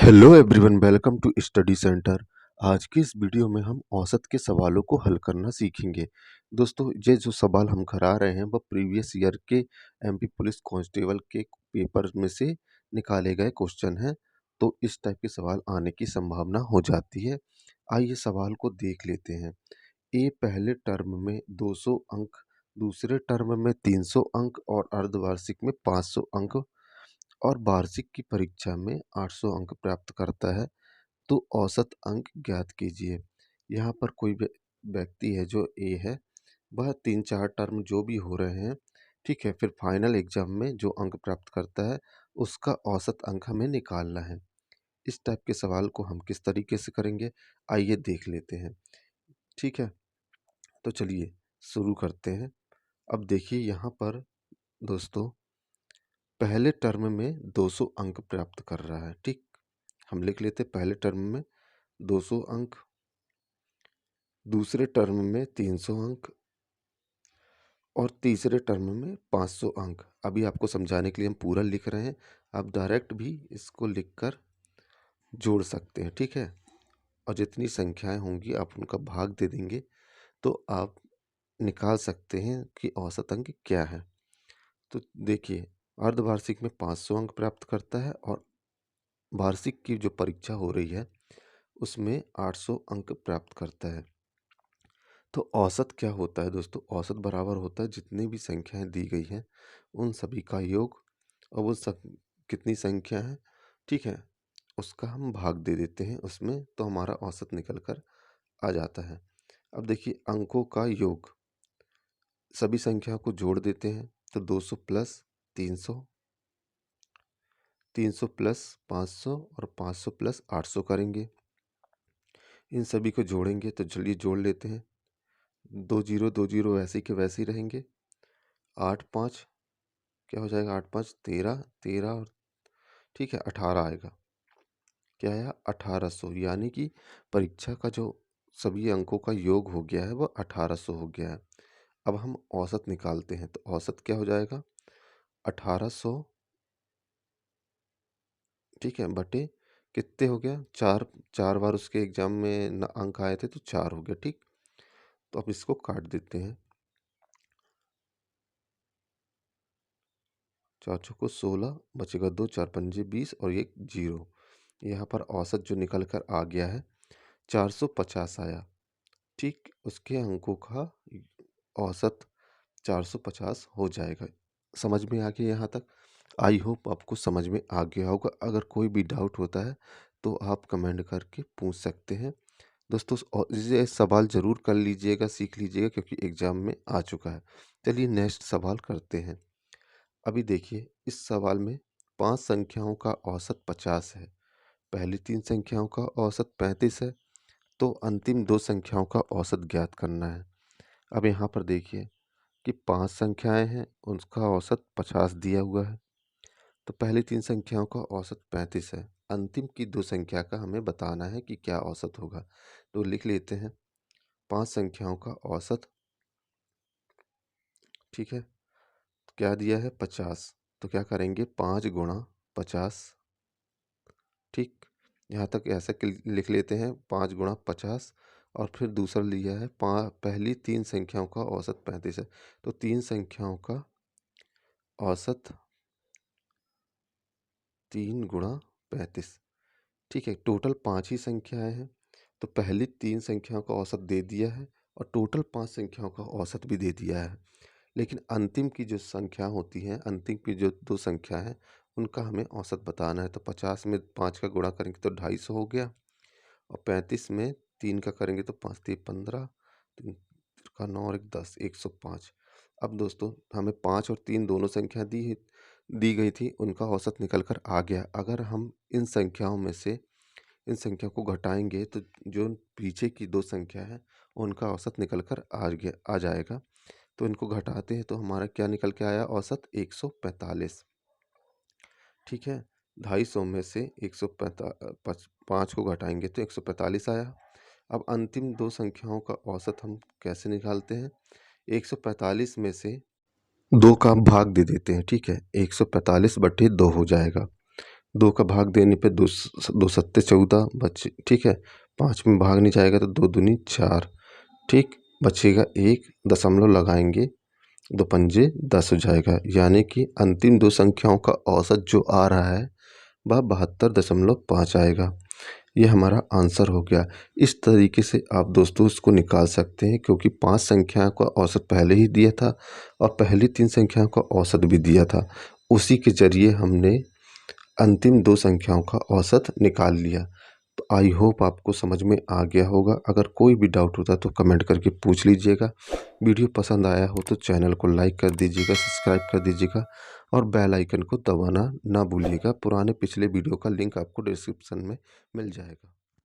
Hello everyone, welcome to study centre. आज की इस वीडियो में हम औसत के सवालों को हल करना सीखेंगे। दोस्तों, ये जो सवाल हम करा रहे हैं वह प्रीवियस ईयर के एमपी पुलिस कांस्टेबल के पेपर में से निकाले गए क्वेश्चन हैं। तो इस टाइप के सवाल आने की संभावना हो जाती है। आइए सवाल को देख लेते हैं। ए पहले टर्म में 200 अंक, दूसरे टर्म में 300 अंक और अर्धवार्षिक में 500 अंक और वार्षिक की परीक्षा में 800 अंक प्राप्त करता है, तो औसत अंक ज्ञात कीजिए। यहाँ पर कोई व्यक्ति है जो ए है, वह 3-4 टर्म जो भी हो रहे हैं, ठीक है, फिर फाइनल एग्जाम में जो अंक प्राप्त करता है उसका औसत अंक हमें निकालना है। इस टाइप के सवाल को हम किस तरीके से करेंगे, आइए देख लेते हैं। ठीक है, तो चलिए शुरू करते हैं। अब देखिए यहाँ पर दोस्तों, पहले टर्म में 200 अंक प्राप्त कर रहा है। ठीक, हम लिख लेते पहले टर्म में 200 अंक, दूसरे टर्म में 300 अंक और तीसरे टर्म में 500 अंक। अभी आपको समझाने के लिए हम पूरा लिख रहे हैं, आप डायरेक्ट भी इसको लिखकर जोड़ सकते हैं। ठीक है, और जितनी संख्याएं होंगी आप उनका भाग दे देंगे तो आप निकाल सकते हैं कि औसत अंक क्या है। तो देखिए, अर्धवार्षिक में 500 अंक प्राप्त करता है और वार्षिक की जो परीक्षा हो रही है उसमें 800 अंक प्राप्त करता है। तो औसत क्या होता है दोस्तों? औसत बराबर होता है जितनी भी संख्याएं दी गई हैं उन सभी का योग, और वो सब कितनी संख्या है, ठीक है, उसका हम भाग दे देते हैं उसमें, तो हमारा औसत निकल कर आ जाता है। अब देखिए, अंकों का योग, सभी संख्याओं को जोड़ देते हैं तो 200 प्लस 300, 300 प्लस 500 और 500 प्लस 800 करेंगे। इन सभी को जोड़ेंगे तो चलिए जोड़ लेते हैं। 2 जीरो वैसे के वैसे ही रहेंगे। 8 5 क्या हो जाएगा? 8 5 13, 13 और ठीक है 18 आएगा। क्या आया? 1800। यानी कि परीक्षा का जो सभी अंकों का योग हो गया है वह 1800 हो गया है। अब हम औसत निकालते हैं, तो औसत क्या हो जाएगा? 1800, ठीक है, बटे कितने हो गया? 4, 4 बार उसके एग्जाम में अंक आए थे तो 4 हो गया। ठीक, तो अब इसको काट देते हैं। 4 चौको 16, बचेगा 2, 4 पंजे 20 और एक 0। यहाँ पर औसत जो निकल कर आ गया है 450 आया। ठीक, उसके अंकों का औसत 450 हो जाएगा। समझ में आ गया यहाँ तक? आई होप आपको समझ में आ गया होगा। अगर कोई भी डाउट होता है तो आप कमेंट करके पूछ सकते हैं। दोस्तों, ये सवाल ज़रूर कर लीजिएगा, सीख लीजिएगा, क्योंकि एग्ज़ाम में आ चुका है। चलिए नेक्स्ट सवाल करते हैं। अभी देखिए, इस सवाल में 5 संख्याओं का औसत 50 है, पहली 3 संख्याओं का औसत 35 है, तो अंतिम 2 संख्याओं का औसत ज्ञात करना है। अब यहाँ पर देखिए कि 5 संख्याएं हैं, उसका औसत 50 दिया हुआ है, तो पहली 3 संख्याओं का औसत 35 है, अंतिम की 2 संख्या का हमें बताना है कि क्या औसत होगा। तो लिख लेते हैं 5 संख्याओं का औसत, ठीक है, तो क्या दिया है? 50, तो क्या करेंगे? 5 गुणा 50। ठीक, यहाँ तक ऐसे लिख लेते हैं 5 गुणा 50, और फिर दूसरा लिया है पहली 3 संख्याओं का औसत 35 है, तो 3 संख्याओं का औसत 3 गुणा 35। ठीक है, टोटल 5 ही संख्याएं हैं, तो पहली 3 संख्याओं का औसत दे दिया है और टोटल 5 संख्याओं का औसत भी दे दिया है। लेकिन अंतिम की जो संख्या होती है, अंतिम की जो 2 संख्या है, उनका हमें औसत बताना है। तो 50 में 5 का गुणा करेंगे तो 250 हो गया, और 35 में 3 का करेंगे तो 5 3 15, 3 का 9 और 1 10, 105। अब दोस्तों, हमें 5 और 3 दोनों संख्या दी गई थी, उनका औसत निकल कर आ गया। अगर हम इन संख्याओं में से इन संख्या को घटाएंगे तो जो पीछे की 2 संख्या है उनका औसत निकल कर आ जाएगा। तो इनको घटाते हैं तो हमारा क्या निकल के आया? औसत 145। ठीक है, 250 में से 105 को घटाएंगे तो 145 आया। अब अंतिम 2 संख्याओं का औसत हम कैसे निकालते हैं? 145 में से 2 का भाग दे देते हैं। ठीक है, 145 बटे 2 हो जाएगा। 2 का भाग देने पे 2 सत्ते 14 बचे, ठीक है। 5 में भाग नहीं जाएगा तो 2 दूनी 4, ठीक। बचेगा 1, दशमलव लगाएंगे, 2 पंजे 10 हो जाएगा। यानी कि अंतिम 2 संख्याओं का औसत जो आ रहा है वह 72.5 आएगा। ये हमारा आंसर हो गया। इस तरीके से आप दोस्तों इसको निकाल सकते हैं, क्योंकि 5 संख्याओं का औसत पहले ही दिया था और पहली 3 संख्याओं का औसत भी दिया था। उसी के ज़रिए हमने अंतिम 2 संख्याओं का औसत निकाल लिया। तो आई होप आपको समझ में आ गया होगा। अगर कोई भी डाउट होता है तो कमेंट करके पूछ लीजिएगा। वीडियो पसंद आया हो तो चैनल को लाइक कर दीजिएगा, सब्सक्राइब कर दीजिएगा और बेल आइकन को दबाना ना भूलिएगा। पुराने पिछले वीडियो का लिंक आपको डिस्क्रिप्शन में मिल जाएगा।